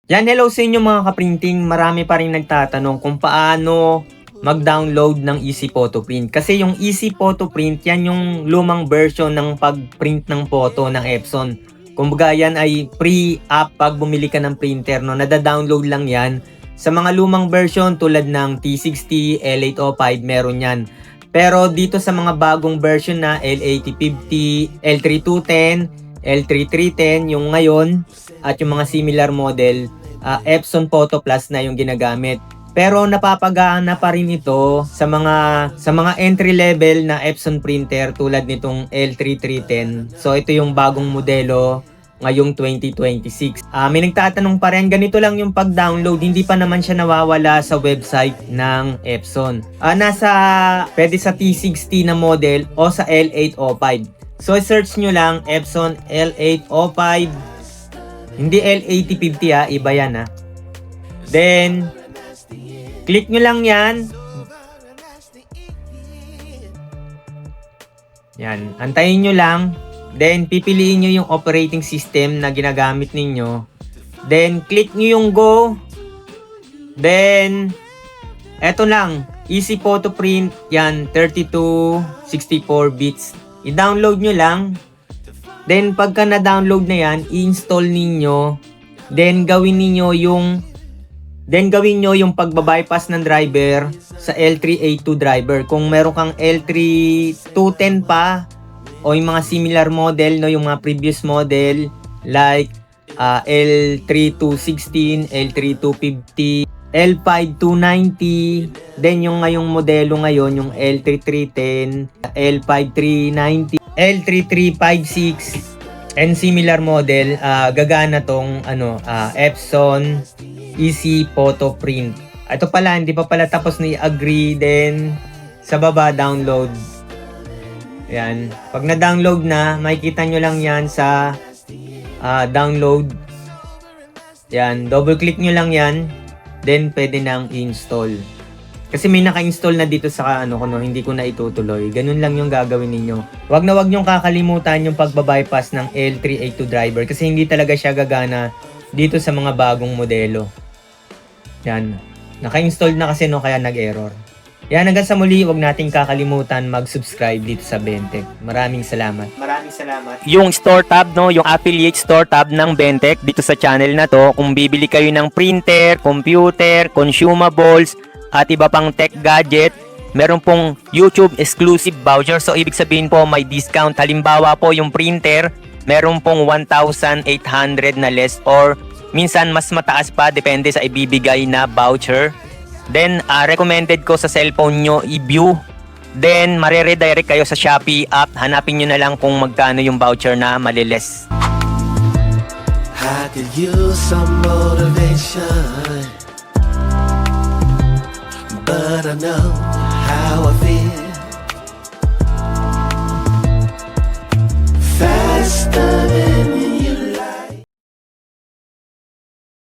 Yan, hello sa inyo mga kaprinting. Marami pa rin nagtatanong kung paano mag-download ng Easy Photo Print. Kasi yung Easy Photo Print, yan yung lumang version ng pag-print ng photo ng Epson. Kumbaga yan ay pre-app pag bumili ka ng printer, no? Nada-download lang yan. Sa mga lumang version tulad ng T60, L805, meron yan. Pero dito sa mga bagong version na L8050, L3210, L3310, yung ngayon, at yung mga similar model, Epson Photo Plus na yung ginagamit. Pero napapagana pa rin ito sa mga entry level na Epson printer tulad nitong L3310. So ito yung bagong modelo ngayong 2026. May nagtatanong pa rin, ganito lang yung pag-download, hindi pa naman siya nawawala sa website ng Epson. Pwede sa T60 na model o sa L805. So search nyo lang Epson L805. Hindi L8050 iba yan Then, click nyo lang yan. Yan, antayin nyo lang. Then, pipiliin nyo yung operating system na ginagamit ninyo. Then, click nyo yung go. Then, eto lang, Easy Photo Print, yan, 32, 64 bits. I-download nyo lang. Then, pagka na-download na yan, i-install ninyo. Then, gawin nyo yung pagbabypass ng driver sa L382 driver. Kung meron kang L3210 pa, o yung mga similar model, no, yung mga previous model, like L3216, L3250, L5290, then yung ngayong modelo ngayon, yung L3310, L5390, L3356 and similar model, gagana tong Epson Easy Photo Print. Ito pala, hindi pa pala tapos na i-agree, then sa baba download. Yan. Pag na-download na, makikita nyo lang yan sa download. Yan, double click nyo lang yan, then pwede nang i-install. Kasi may naka-install na dito sa hindi ko na itutuloy. Ganun lang yung gagawin ninyo. Wag nyong kakalimutan yung pagbabypass ng L382 driver kasi hindi talaga siya gagana dito sa mga bagong modelo. Yan. Naka-install na kasi kaya nag-error. Yan, hanggang sa muli, wag nating kakalimutan mag-subscribe dito sa Bentech. Maraming salamat. Yung store tab, yung affiliate store tab ng Bentech dito sa channel na to, kung bibili kayo ng printer, computer, consumables, at iba pang tech gadget, meron pong YouTube exclusive voucher. So ibig sabihin po may discount. Halimbawa po yung printer, meron pong 1,800 na less or minsan mas mataas pa depende sa ibibigay na voucher. Then recommended ko sa cellphone nyo i-view. Then mare-redirect kayo sa Shopee app. Hanapin nyo na lang kung magkano yung voucher na maliles. I could use some motivation, but I know how I feel.